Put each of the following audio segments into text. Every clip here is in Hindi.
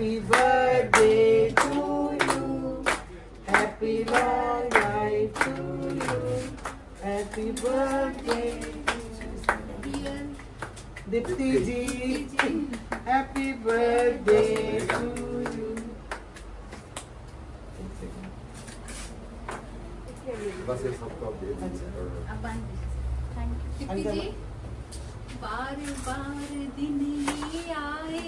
Happy birthday to you. Happy long life to you. Happy birthday dear Dipti ji. Happy birthday to you. बस ये सबको आप दे थैंक यू जी। बार बार दिन ही आए,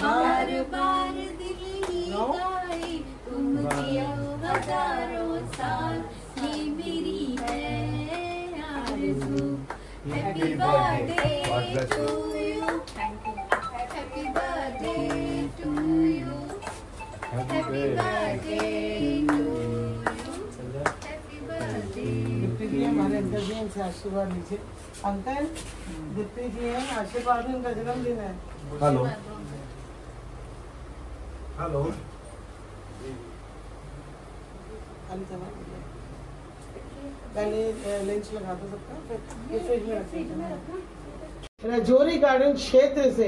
बार बार दिल ही गाए, तुम जियो हजारों साल, ये मेरी है आरज़ू। Happy birthday to you, happy birthday to you, happy birthday to you, happy birthday. Deepti ji हमारे अंकल जी, इनसे आशीर्वाद लीजिए। अंकल, दीप्ति जी हैं, आशीर्वाद उनका जन्मदिन है। हेलो हेलो पहले लंच लगा दो सबका, फिर फ्रिज में रखेंगे। राजौरी गार्डन क्षेत्र से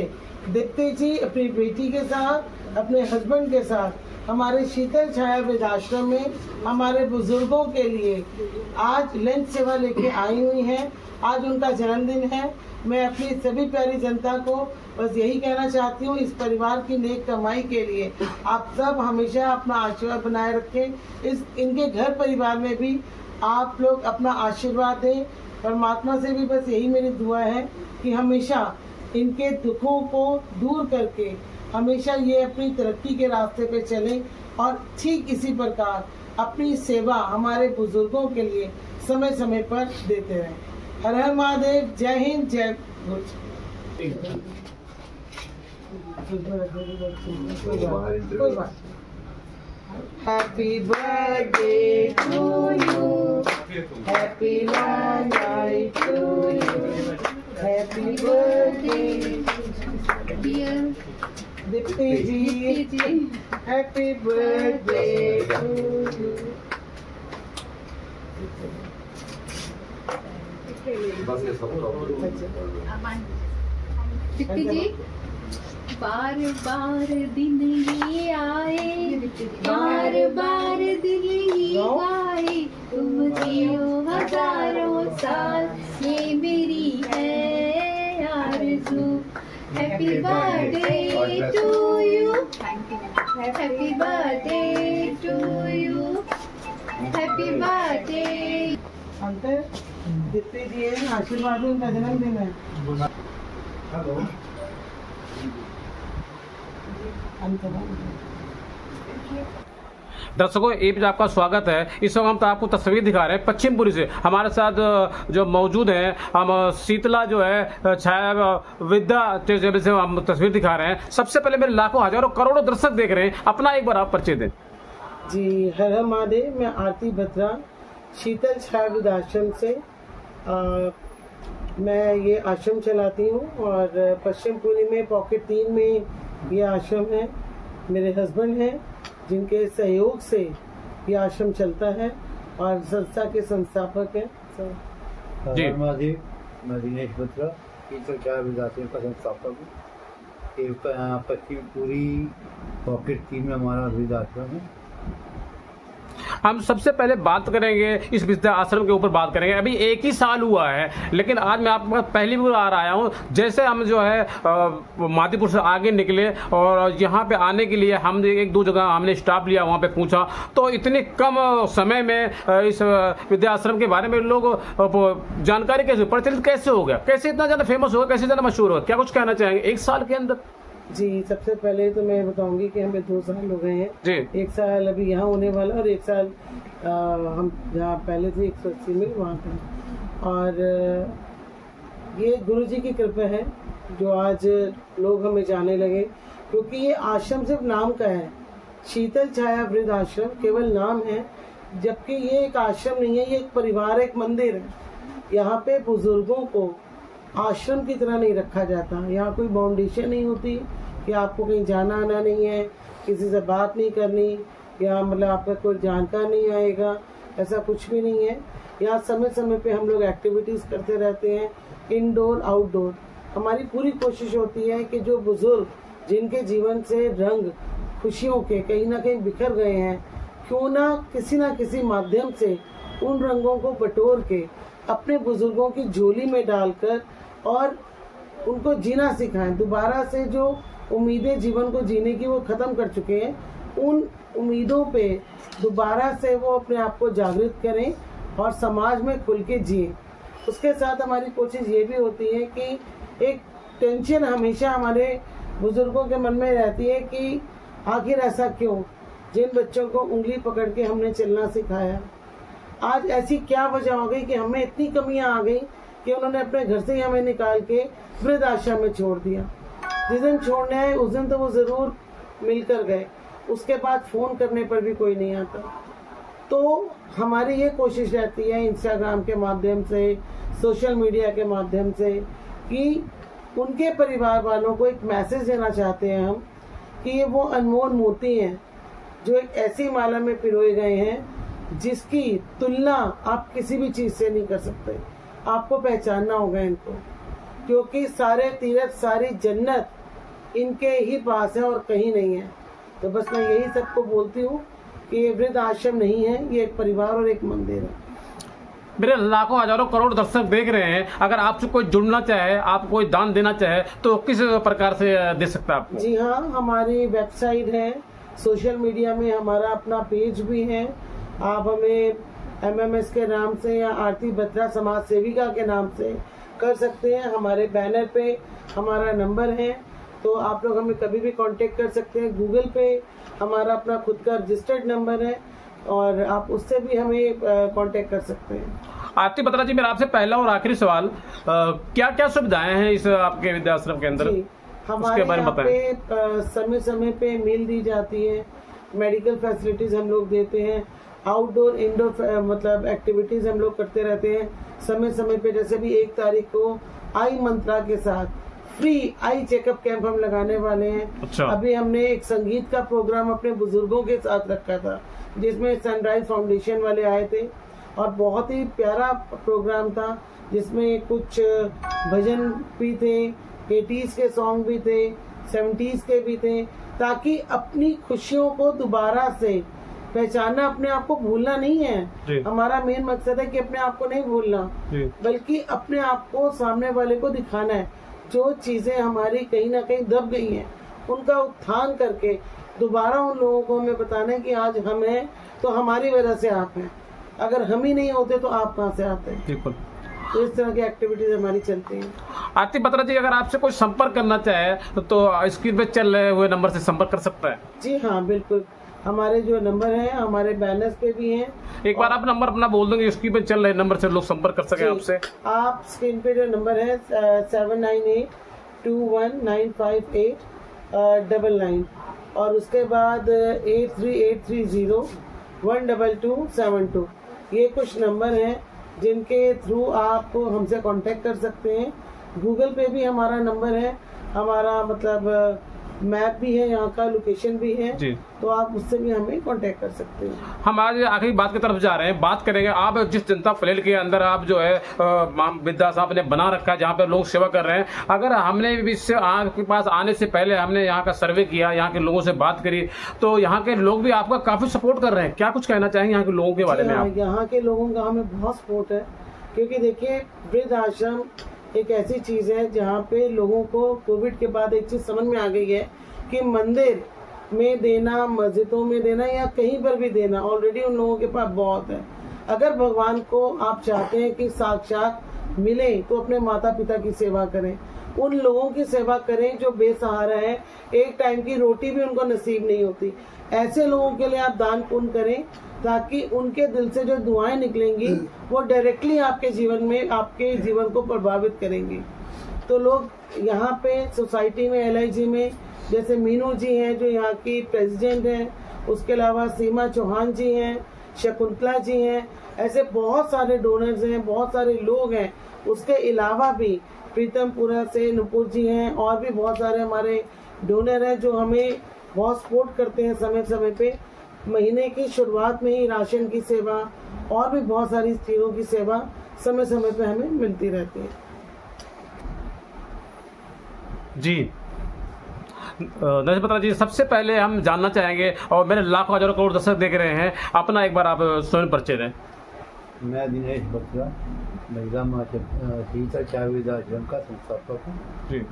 दीप्ति जी अपनी बेटी के साथ, अपने हस्बैंड के साथ हमारे शीतल छाया वृद्धाश्रम में हमारे बुजुर्गों के लिए आज लंच सेवा लेके आई हुई हैं। आज उनका जन्मदिन है। मैं अपनी सभी प्यारी जनता को बस यही कहना चाहती हूँ, इस परिवार की नेक कमाई के लिए आप सब हमेशा अपना आशीर्वाद बनाए रखें। इनके घर परिवार में भी आप लोग अपना आशीर्वाद दें। परमात्मा से भी बस यही मेरी दुआ है कि हमेशा इनके दुखों को दूर करके हमेशा ये अपनी तरक्की के रास्ते पे चलें और ठीक इसी प्रकार अपनी सेवा हमारे बुजुर्गों के लिए समय समय पर देते रहें। हर हर महादेव। जय हिंद, जय भोज। कोई बात। Happy birthday to you, happy long life to you, happy birthday dear Deepti ji, happy birthday to you. बस ये सबको दीप्ति जी। बार बार दिन ही आए, बार बार दिल ही गाए, तुम जियो हजारों साल, ये मेरी है आरज़ू। Happy birthday to you, happy birthday to you, happy birthday. Uncle, Deepti ji हैं, आशीर्वाद उनका जन्मदिन है। हेलो दर्शकों, एक बार आपका स्वागत है। इस वक्त हम तो आपको तस्वीर दिखा रहे हैं पश्चिमपुरी से। हमारे साथ जो मौजूद हैं, हम शीतला जो है छाया विद्या चैरिटेबल से हम तस्वीर दिखा रहे हैं। सबसे पहले मेरे लाखों हजारों करोड़ों दर्शक देख रहे हैं, अपना एक बार आप परिचय दें। जी, हर हर महादेव। मैं आरती बत्रा, शीतल छाया वृद्धाश्रम से मैं ये आश्रम चलाती हूँ और पश्चिमपुरी में पॉकेट 3 में ये आश्रम है। मेरे हस्बैंड हैं जिनके सहयोग से ये आश्रम चलता है और संस्था के संस्थापक हैं। जी महादेव, मैं दिनेश बत्रा, शीतल छाया वृद्धाश्रम का संस्थापक हूँ। पश्चिमपुरी पॉकेट 3 में हमारा वृद्धाश्रम है। हम सबसे पहले बात करेंगे इस विद्या आश्रम के ऊपर बात करेंगे। अभी 1 ही साल हुआ है, लेकिन आज मैं आपके पास पहली बार आया हूँ। जैसे हम जो है मादीपुर से आगे निकले और यहाँ पे आने के लिए हम 1-2 जगह हमने स्टाफ लिया, वहाँ पे पूछा तो इतने कम समय में इस विद्या आश्रम के बारे में लोग जानकारी कैसे प्रचलित कैसे हो गया, कैसे इतना ज़्यादा फेमस हो गया, कैसे ज़्यादा मशहूर हो, क्या कुछ कहना चाहेंगे 1 साल के अंदर? जी, सबसे पहले तो मैं बताऊंगी कि हमें 2 साल हो गए हैं जी। 1 साल अभी यहाँ होने वाला और 1 साल हम जहाँ पहले थे 180 में वहाँ पर। और ये गुरुजी की कृपा है जो आज लोग हमें जाने लगे, क्योंकि ये आश्रम सिर्फ नाम का है। शीतल छाया वृद्धाश्रम केवल नाम है, जबकि ये एक आश्रम नहीं है, ये एक परिवार, एक मंदिर है। यहाँ पे बुजुर्गों को आश्रम की तरह नहीं रखा जाता। यहाँ कोई बाउंडेशन नहीं होती कि आपको कहीं जाना आना नहीं है, किसी से बात नहीं करनी, या मतलब आपका कोई जानकार नहीं आएगा, ऐसा कुछ भी नहीं है। यहाँ समय समय पे हम लोग एक्टिविटीज करते रहते हैं, इंडोर आउटडोर। हमारी पूरी कोशिश होती है कि जो बुजुर्ग जिनके जीवन से रंग खुशियों के कहीं ना कहीं बिखर गए हैं, क्यों ना किसी माध्यम से उन रंगों को बटोर के अपने बुजुर्गों की झोली में डालकर और उनको जीना सिखाएं। दोबारा से जो उम्मीदें जीवन को जीने की वो खत्म कर चुके हैं, उन उम्मीदों पे दोबारा से वो अपने आप को जागृत करें और समाज में खुल के जिए। उसके साथ हमारी कोशिश ये भी होती है कि एक टेंशन हमेशा हमारे बुजुर्गों के मन में रहती है कि आखिर ऐसा क्यों, जिन बच्चों को उंगली पकड़ के हमने चलना सिखाया, आज ऐसी क्या वजह हो गई कि हमें इतनी कमियां आ गई कि उन्होंने अपने घर से ही हमें निकाल के वृद्ध आश्रम में छोड़ दिया। जिस दिन छोड़ने आए उस दिन तो वो जरूर मिलकर गए, उसके बाद फोन करने पर भी कोई नहीं आता। तो हमारी ये कोशिश रहती है इंस्टाग्राम के माध्यम से, सोशल मीडिया के माध्यम से, कि उनके परिवार वालों को एक मैसेज देना चाहते हैं हम कि ये वो अनमोल मोती हैं जो एक ऐसी माला में पिरोए गए हैं जिसकी तुलना आप किसी भी चीज से नहीं कर सकते। आपको पहचानना होगा इनको, क्योंकि सारे तीर्थ सारी जन्नत इनके ही पास है और कहीं नहीं है। तो बस मैं यही सबको बोलती हूँ कि ये वृद्ध आश्रम नहीं है, ये एक परिवार और एक मंदिर है। मेरे लाखों हजारों करोड़ दर्शक देख रहे हैं, अगर आपसे कोई जुड़ना चाहे, आप कोई दान देना चाहे तो किस प्रकार से दे सकता है आपको? जी हाँ, हमारी वेबसाइट है, सोशल मीडिया में हमारा अपना पेज भी है। आप हमें MMS के नाम से या आरती बत्रा समाज सेविका के नाम से कर सकते हैं। हमारे बैनर पे हमारा नंबर है, तो आप लोग हमें कभी भी कांटेक्ट कर सकते हैं। गूगल पे हमारा अपना खुद का रजिस्टर्ड नंबर है और आप उससे भी हमें कांटेक्ट कर सकते हैं। आरती बत्रा जी, मेरा आपसे पहला और आखिरी सवाल, क्या क्या सुविधाएं हैं इस आपके विद्याश्रम के अंदर? हमारे यहाँ पे समय समय पे मील दी जाती है, मेडिकल फैसिलिटीज हम लोग देते हैं, आउटडोर इंडोर मतलब एक्टिविटीज हम लोग करते रहते हैं समय समय पे। जैसे भी 1 तारीख को आई मंत्रा के साथ फ्री आई चेकअप कैंप हम लगाने वाले हैं। अच्छा। अभी हमने एक संगीत का प्रोग्राम अपने बुजुर्गों के साथ रखा था, जिसमें सनराइज फाउंडेशन वाले आए थे और बहुत ही प्यारा प्रोग्राम था, जिसमें कुछ भजन भी थे, 80s के सॉन्ग भी थे, 70s के भी थे, ताकि अपनी खुशियों को दोबारा से पहचानना, अपने आप को भूलना नहीं है। हमारा मेन मकसद है कि अपने आप को नहीं भूलना, बल्कि अपने आप को सामने वाले को दिखाना है। जो चीजें हमारी कहीं ना कहीं दब गई हैं, उनका उत्थान करके दोबारा उन लोगों को हमें बताना है कि आज हम हैं तो हमारी वजह से आप हैं, अगर हम ही नहीं होते तो आप कहाँ से आते हैं। बिल्कुल। तो इस तरह की एक्टिविटीज हमारी चलती हैं। आरती बत्रा जी, अगर आपसे कोई संपर्क करना चाहे तो स्क्रीन पे चल रहे हुए नंबर से संपर्क कर सकता है? जी हाँ, बिल्कुल। हमारे जो नंबर हैं हमारे बैनर्स पे भी हैं। एक बार आप नंबर अपना बोल देंगे, स्क्रीन पे चल रहे नंबर से लोग संपर्क कर सके आपसे। आप स्क्रीन पे जो नंबर है 7982195899 और उसके बाद 8383012272, ये कुछ नंबर हैं जिनके थ्रू आप हमसे कांटेक्ट कर सकते हैं। गूगल पे भी हमारा नंबर है, हमारा मतलब मैप भी है, यहाँ का लोकेशन भी है जी, तो आप उससे भी हमें कांटेक्ट कर सकते हैं। हम आज आखिरी बात की तरफ जा रहे हैं, बात करेंगे आप जिस जनता फ्लैट के अंदर आप जो है विद्याश्रम ने बना रखा है, जहाँ पे लोग सेवा कर रहे हैं। अगर हमने इससे आपके पास आने से पहले हमने यहाँ का सर्वे किया, यहाँ के लोगों से बात करी, तो यहाँ के लोग भी आपका काफी सपोर्ट कर रहे हैं। क्या कुछ कहना चाहेंगे यहाँ के लोगों के बारे में आप? यहाँ के लोगों का हमें बहुत सपोर्ट है, क्योंकि देखिए वृद्ध आश्रम एक ऐसी चीज है जहाँ पे लोगों को कोविड के बाद एक चीज समझ में आ गई है कि मंदिर में देना, मस्जिदों में देना या कहीं पर भी देना ऑलरेडी उन लोगों के पास बहुत है। अगर भगवान को आप चाहते हैं कि साक्षात मिले तो अपने माता पिता की सेवा करें, उन लोगों की सेवा करें जो बेसहारा है, एक टाइम की रोटी भी उनको नसीब नहीं होती। ऐसे लोगों के लिए आप दान पुण्य करें, ताकि उनके दिल से जो दुआएं निकलेंगी वो डायरेक्टली आपके जीवन में, आपके जीवन को प्रभावित करेंगी। तो लोग यहाँ पे सोसाइटी में, LIG में, जैसे मीनू जी हैं जो यहाँ की प्रेसिडेंट हैं, उसके अलावा सीमा चौहान जी हैं, शकुंतला जी हैं, ऐसे बहुत सारे डोनर्स हैं, बहुत सारे लोग हैं। उसके अलावा भी प्रीतमपुरा से नुपुर जी हैं और भी बहुत सारे हमारे डोनर हैं जो हमें बहुत सपोर्ट करते हैं समय समय पे। महीने की शुरुआत में ही राशन की सेवा और भी बहुत सारी चीजों की सेवा समय समय पे हमें मिलती रहती है। जी, नरेश बत्रा जी, सबसे पहले हम जानना चाहेंगे, और मेरे लाखों हजारों करोड़ दर्शक देख रहे हैं, अपना एक बार आप स्वयं परिचय दें। मैं दिनेश बत्रा, महिला शीतल चाय वृद्धाश्रम का संस्थापक हूँ जी।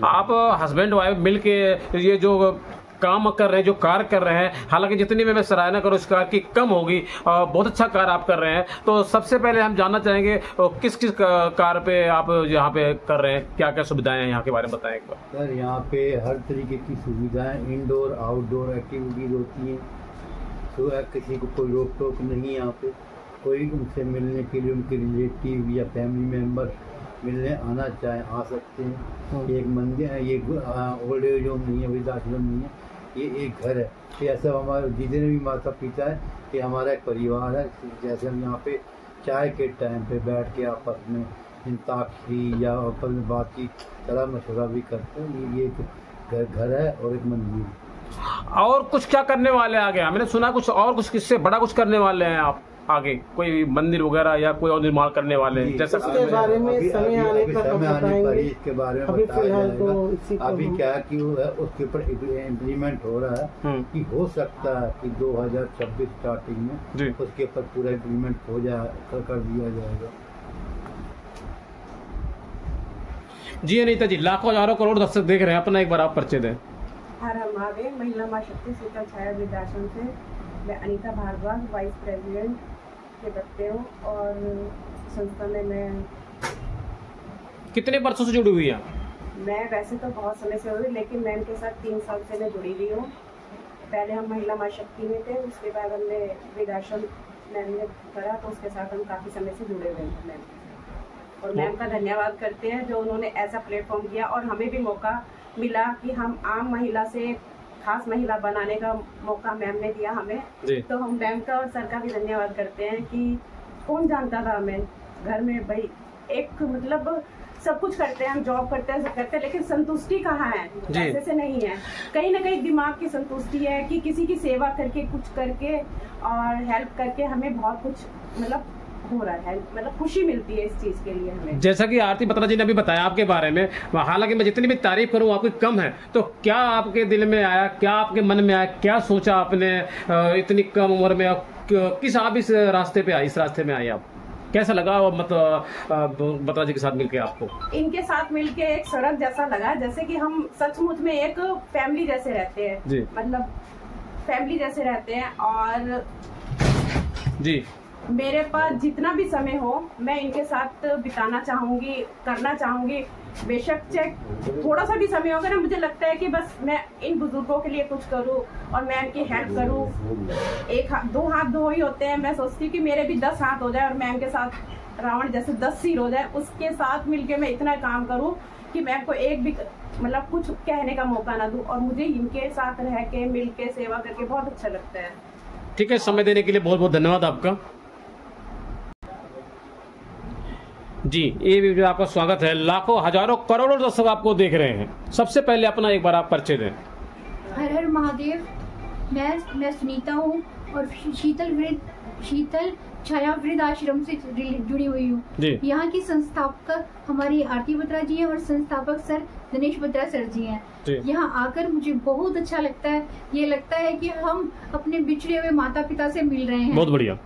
आप हस्बैंड वाइफ मिलके ये जो काम कर रहे हैं, जो कार्य कर रहे हैं, हालांकि जितनी भी मैं सराहना करूँ इस कार्य की कम होगी, बहुत अच्छा कार्य आप कर रहे हैं। तो सबसे पहले हम जानना चाहेंगे किस किस कार्य पे आप यहाँ पे कर रहे हैं, क्या क्या सुविधाएं हैं यहाँ के बारे में बताएं एक बार। सर, यहाँ पे हर तरीके की सुविधाएं, इंडोर आउटडोर एक्टिविटीज होती हैं, तो किसी को कोई रोक टोक नहीं। यहाँ पे कोई उनसे मिलने के लिए उनके रिलेटिव या फैमिली मेम्बर मिलने आना चाहे आ सकते हैं। एक मंदिर है, ये ओल्ड एज होम नहीं है, वृद्धाश्रम नहीं है, ये एक घर है। तो ऐसा हमारे जितने भी माता पिता है, ये हमारा एक परिवार है। जैसे हम यहाँ पे चाय के टाइम पे बैठ के आपस में अंताक्षरी या आपस में बातचीत सलाह मशवरा भी करते हैं। ये एक घर है और एक मंदिर। और कुछ क्या करने वाले हैं आगे? मैंने सुना कुछ और कुछ किससे बड़ा कुछ करने वाले हैं आप आगे, कोई मंदिर वगैरह या कोई और निर्माण करने वाले हैं? जैसा इसके बारे में समय आने पर हम बताएंगे। इसके बारे में अभी बताया फिलहाल जाएगा। तो इसी को अभी क्या कि वो है, उसके ऊपर इम्प्लीमेंट हो रहा है कि हो सकता है कि 2026 स्टार्टिंग जी। में उसके ऊपर पूरा इम्प्लीमेंट हो जाए कर दिया जाएगा। जी अनीता जी, लाखों हजारों करोड़ दर्शक देख रहे हैं, अपना एक बार आप परिचय दें। हर हम महादेव, महिला माँ शक्ति शीतल छाया वृद्धाश्रम से मैं अनीता भारद्वाज वाइस प्रेसिडेंट के पदे हूँ, और संस्था में मैं कितने वर्षों से जुड़ी हुई हैं? मैं वैसे तो बहुत समय से हुई, लेकिन मैं इनके साथ 3 साल से मैं जुड़ी हुई हूँ। पहले हम महिला माँ शक्ति में थे, उसके बाद हमने वृद्धाश्रम मैम ने करा, तो उसके साथ हम काफ़ी समय से जुड़े हुए हैं मैम। और मैम का धन्यवाद करते हैं जो उन्होंने ऐसा प्लेटफॉर्म किया और हमें भी मौका मिला कि हम आम महिला से खास महिला बनाने का मौका मैम ने दिया हमें। तो हम मैम का और सर का भी धन्यवाद करते हैं कि कौन जानता था हमें घर में भाई एक मतलब सब कुछ करते हैं, हम जॉब करते हैं, सब करते हैं, लेकिन संतुष्टि कहाँ है? पैसे से नहीं है, कहीं ना कहीं दिमाग की संतुष्टि है कि किसी की सेवा करके कुछ करके और हेल्प करके हमें बहुत कुछ मतलब हो रहा है, मतलब खुशी मिलती है इस चीज के लिए हमें। जैसा कि आरती बत्रा जी ने अभी बताया आपके बारे में, हालांकि मैं जितनी भी तारीफ करूं आपकी कम है, तो क्या आपके दिल में आया, क्या आपके मन में आया, क्या सोचा आपने इतनी कम उम्र में, किस आप इस रास्ते पे आई, इस रास्ते में आई आप, कैसा लगा मतलब बत्रा जी के साथ मिलके आपको? इनके साथ मिलके एक सड़क जैसा लगा, जैसे कि हम सचमुच में एक फैमिली जैसे रहते हैं जी, मतलब फैमिली जैसे रहते हैं। और जी मेरे पास जितना भी समय हो मैं इनके साथ बिताना चाहूंगी, करना चाहूंगी। बेशक चाहे थोड़ा सा भी समय होगा ना, मुझे लगता है कि बस मैं इन बुजुर्गों के लिए कुछ करूं और मैं इनकी हेल्प करूं। दो हाथ दो ही होते हैं, मैं सोचती हूँ कि मेरे भी 10 हाथ हो जाए और मैम के साथ रावण जैसे 10 सिर हो जाए, उसके साथ मिलके मैं इतना काम करूं कि मैम को एक भी मतलब कुछ कहने का मौका ना दूं। और मुझे इनके साथ रह के मिल के सेवा करके बहुत अच्छा लगता है। ठीक है, समय देने के लिए बहुत बहुत धन्यवाद आपका जी। ये भी आपका स्वागत है, लाखों हजारों करोड़ों दर्शक आपको देख रहे हैं। सबसे पहले अपना एक बार आप परिचय दें। हर हर महादेव, मैं सुनीता हूँ और शीतल छाया वृद्धाश्रम से जुड़ी हुई हूँ। यहाँ की संस्थापक हमारी आरती बत्रा जी हैं और संस्थापक सर दिनेश बत्रा सर जी हैं। यहाँ आकर मुझे बहुत अच्छा लगता है, ये लगता है कि हम अपने बिछड़े हुए माता पिता से मिल रहे हैं। बहुत बढ़िया।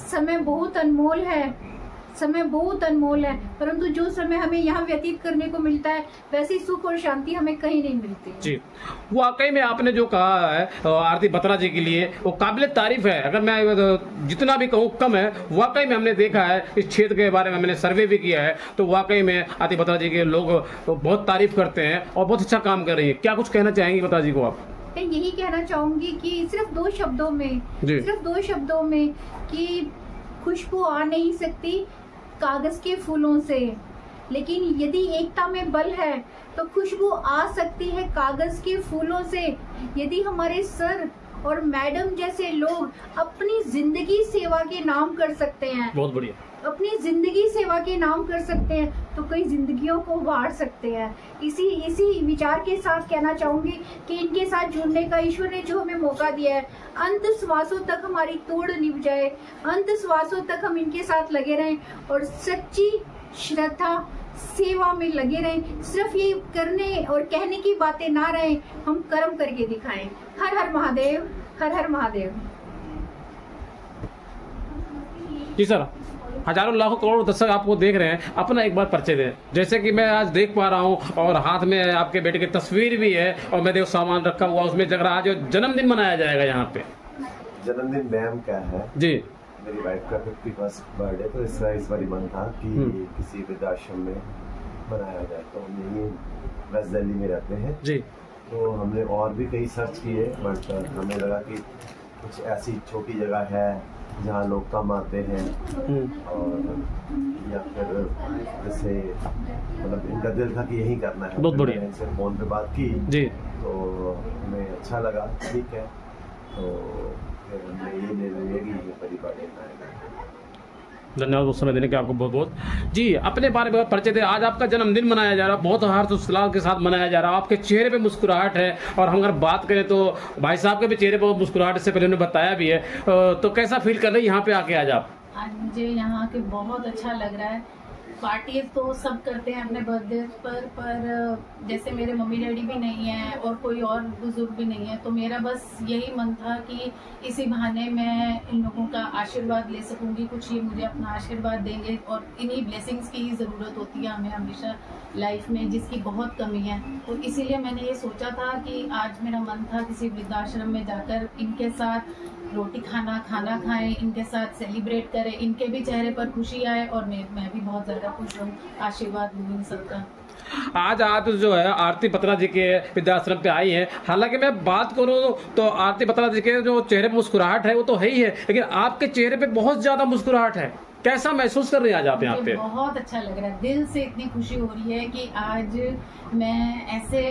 समय बहुत अनमोल है, समय बहुत अनमोल है, परंतु जो समय हमें यहाँ व्यतीत करने को मिलता है वैसी सुख और शांति हमें कहीं नहीं मिलती जी। वाकई में आपने जो कहा है आरती बत्रा जी के लिए वो काबिल तारीफ है। अगर मैं जितना भी कहूँ कम है। वाकई में हमने देखा है, इस क्षेत्र के बारे में मैंने सर्वे भी किया है, तो वाकई में आरती बत्रा जी के लोग बहुत तारीफ करते हैं और बहुत अच्छा काम कर रही है। क्या कुछ कहना चाहेंगी बत्रा जी को आप? मैं यही कहना चाहूंगी कि सिर्फ दो शब्दों में कि खुशबू आ नहीं सकती कागज के फूलों से, लेकिन यदि एकता में बल है तो खुशबू आ सकती है कागज के फूलों से। यदि हमारे सर और मैडम जैसे लोग अपनी जिंदगी सेवा के नाम कर सकते हैं, बहुत बढ़िया, अपनी जिंदगी सेवा के नाम कर सकते हैं, तो कई जिंदगियों को बांट सकते हैं। इसी विचार के साथ कहना चाहूंगी कि इनके साथ जुड़ने का ईश्वर ने जो हमें मौका दिया है, अंत श्वासों तक हमारी तोड़ निभ जाए, अंत श्वासों तक हम इनके साथ लगे रहें और सच्ची श्रद्धा सेवा में लगे रहें, सिर्फ ये करने और कहने की बातें ना रहें, हम कर्म करके दिखाएं। हर हर महादेव, हर हर महादेव। जी सर, हजारों लाखों करोड़ों दर्शक आपको देख रहे हैं, अपना एक बार परिचय दें। जैसे कि मैं आज देख पा रहा हूँ और हाथ में आपके बेटे की तस्वीर भी है और मैं देखो सामान रखा हुआ, उसमें जग रहा है जो जन्मदिन मनाया जाएगा यहाँ पे। जन्मदिन मैम का है जी, मेरी वाइफ का 51st बर्थडे, तो इस बार मन था कि किसी वृद्धाश्रम में मनाया जाए। तो हम यही वेस्ट दिल्ली में रहते हैं जी। तो हमने और भी कई सर्च किए, बट हमें लगा कि कुछ ऐसी छोटी जगह है जहाँ लोग कम आते हैं और या फिर जैसे मतलब इनका दिल था कि यही करना है। बहुत बढ़िया। इनसे फोन पे बात की जी, तो हमें अच्छा लगा, ठीक है, तो फिर हमने ये निर्णय लिया कि ये परिवार लेना है। धन्यवाद उस समय देने के आपको बहुत बहुत। जी, अपने बारे में परिचय दें। आज आपका जन्मदिन मनाया जा रहा है, बहुत हर्षोल्लास के साथ मनाया जा रहा है, आपके चेहरे पे मुस्कुराहट है। और हम अगर बात करें तो भाई साहब के भी चेहरे पर मुस्कुराहट से पहले उन्होंने बताया भी है। तो कैसा फील कर रहे हैं यहाँ पे आके आज आप? आज मुझे यहाँ के बहुत अच्छा लग रहा है। पार्टी तो सब करते हैं अपने बर्थडे पर जैसे मेरे मम्मी डैडी भी नहीं है और कोई और बुजुर्ग भी नहीं है, तो मेरा बस यही मन था कि इसी बहाने मैं इन लोगों का आशीर्वाद ले सकूंगी, कुछ ये मुझे अपना आशीर्वाद देंगे। और इन्हीं ब्लेसिंग्स की ही ज़रूरत होती है हमें हमेशा लाइफ में, जिसकी बहुत कमी है। तो इसीलिए मैंने ये सोचा था कि आज मेरा मन था किसी वृद्धाश्रम में जाकर इनके साथ रोटी खाना खाएं, इनके साथ सेलिब्रेट करें, इनके भी चेहरे पर खुशी आए और मैं भी बहुत ज़्यादा खुश हूँ, आशीर्वाद लूँ इन सबका। आज आप जो है आरती बत्रा जी के वृद्धाश्रम पे आई हैं। हालांकि मैं बात करूँ तो आरती बत्रा जी के जो चेहरे पर मुस्कुराहट है वो तो है ही है, लेकिन आपके चेहरे पे बहुत ज्यादा मुस्कुराहट है। कैसा महसूस कर रहे हैं आज आप यहाँ पे? बहुत अच्छा लग रहा है, दिल से इतनी खुशी हो रही है कि आज मैं ऐसे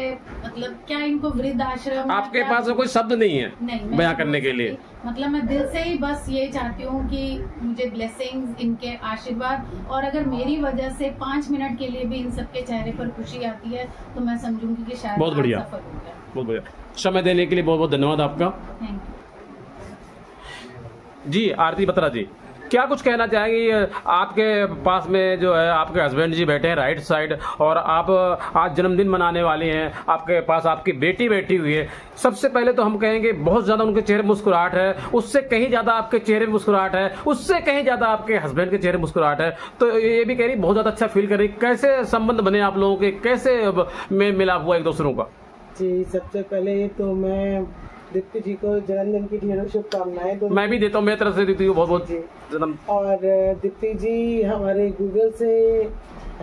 मतलब क्या इनको वृद्धाश्रम, आपके पास कोई शब्द नहीं है बयां करने के लिए। मतलब मैं दिल से ही बस ये चाहती हूँ कि मुझे ब्लेसिंग्स, इनके आशीर्वाद, और अगर मेरी वजह से 5 मिनट के लिए भी इन सबके चेहरे पर खुशी आती है तो मैं समझूंगी कि शायद बहुत बढ़िया, सफल हो गया। बहुत बढ़िया। समय देने के लिए बहुत बहुत धन्यवाद आपका। Thank you. जी, आरती बत्रा जी, क्या कुछ कहना चाहेंगे? आपके पास में जो है आपके हस्बैंड जी बैठे हैं राइट साइड, और आप आज जन्मदिन मनाने वाले हैं, आपके पास आपकी बेटी बैठी हुई है। सबसे पहले तो हम कहेंगे बहुत ज्यादा उनके चेहरे मुस्कुराहट है, उससे कहीं ज्यादा आपके चेहरे में मुस्कुराहट है, उससे कहीं ज्यादा आपके हस्बैंड के चेहरे मुस्कुराहट है। तो ये भी कह रही बहुत ज्यादा अच्छा फील कर रही। कैसे संबंध बने आप लोगों के, कैसे में मिलाप हुआ एक दूसरों का? जी, सबसे पहले तो मैं दीप्ति जी को जन्मदिन की ढेरों शुभकामनाएं। तो मैं भी देता हूँ, मेरी तरफ से दीप्ति को बहुत बहुत जन्म। और दीप्ति जी हमारे गूगल से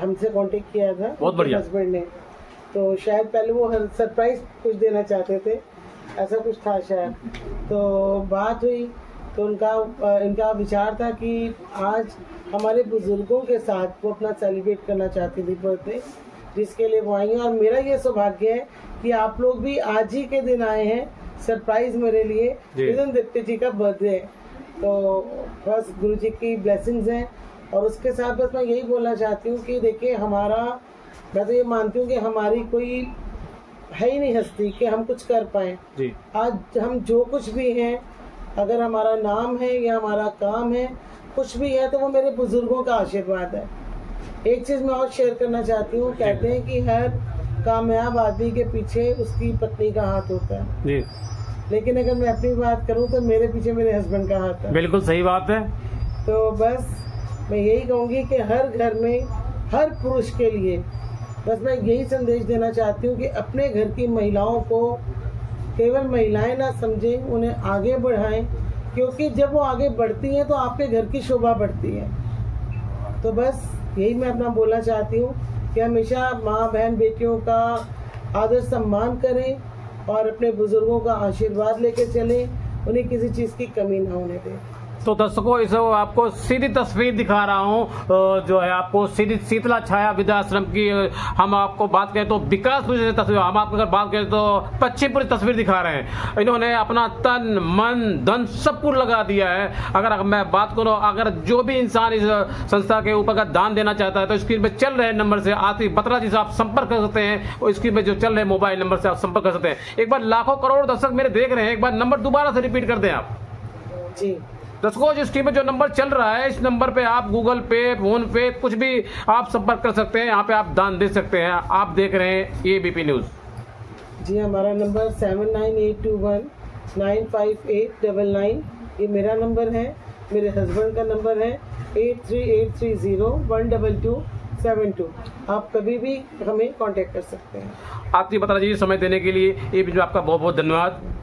हमसे कांटेक्ट किया था, बहुत बढ़िया हस्बैंड ने, तो शायद पहले वो सरप्राइज कुछ देना चाहते थे, ऐसा कुछ था शायद। तो बात हुई तो इनका विचार था कि आज हमारे बुजुर्गों के साथ वो अपना सेलिब्रेट करना चाहती थी बर्थडे, जिसके लिए वो आई हैं। और मेरा ये सौभाग्य है कि आप लोग भी आज ही के दिन आए हैं सरप्राइज मेरे लिए, इस दिन दीप्ति जी का बर्थडे है। तो बस गुरु जी की ब्लेसिंग्स हैं। और उसके साथ बस मैं यही बोलना चाहती हूँ कि देखिए मैं तो ये मानती हूँ कि हमारी कोई है ही नहीं हस्ती कि हम कुछ कर पाए। आज हम जो कुछ भी हैं, अगर हमारा नाम है या हमारा काम है, कुछ भी है, तो वो मेरे बुजुर्गों का आशीर्वाद है। एक चीज मैं और शेयर करना चाहती हूँ, कहते हैं कि हर कामयाब आदमी के पीछे उसकी पत्नी का हाथ होता है जी। लेकिन अगर मैं अपनी बात करूं तो मेरे पीछे मेरे हस्बैंड का हाथ है। बिल्कुल सही बात है। तो बस मैं यही कहूंगी कि हर घर में हर पुरुष के लिए बस मैं यही संदेश देना चाहती हूँ कि अपने घर की महिलाओं को केवल महिलाएं ना समझें, उन्हें आगे बढ़ाएं, क्योंकि जब वो आगे बढ़ती हैं तो आपके घर की शोभा बढ़ती है। तो बस यही मैं अपना बोलना चाहती हूँ कि हमेशा माँ बहन बेटियों का आदर सम्मान करें और अपने बुजुर्गों का आशीर्वाद लेके चलें, उन्हें किसी चीज़ की कमी ना होने दें। तो दर्शकों, इस आपको सीधी तस्वीर दिखा रहा हूँ, जो है आपको सीधी शीतला छाया वृद्धाश्रम की। हम आपको बात करें तो विकासपुर से तस्वीर, हम आपको अगर बात करें तो पश्चिमपुर तस्वीर दिखा रहे हैं। इन्होंने अपना तन मन धन सब कुछ लगा दिया है। अगर मैं बात करूँ, अगर जो भी इंसान इस संस्था के ऊपर का दान देना चाहता है तो स्क्रीन पे चल रहे नंबर से आरती बत्रा जी से आप संपर्क कर सकते हैं, और स्क्रीन पे जो चल रहे मोबाइल नंबर से आप संपर्क कर सकते हैं। एक बार लाखों करोड़ दर्शक मेरे देख रहे हैं, एक बार नंबर दोबारा से रिपीट कर दें आप। जी, दर्शकों, इस टीम में जो नंबर चल रहा है, इस नंबर पे आप गूगल पे, फोन पे, कुछ भी आप संपर्क कर सकते हैं। यहाँ पे आप दान दे सकते हैं। आप देख रहे हैं ABP न्यूज। जी, हमारा नंबर 7982195899, ये मेरा नंबर है। मेरे हस्बैंड का नंबर है 8383012272। आप कभी भी हमें कांटेक्ट कर सकते हैं। आप ये बता दीजिए, समय देने के लिए ABP में आपका बहुत बहुत धन्यवाद।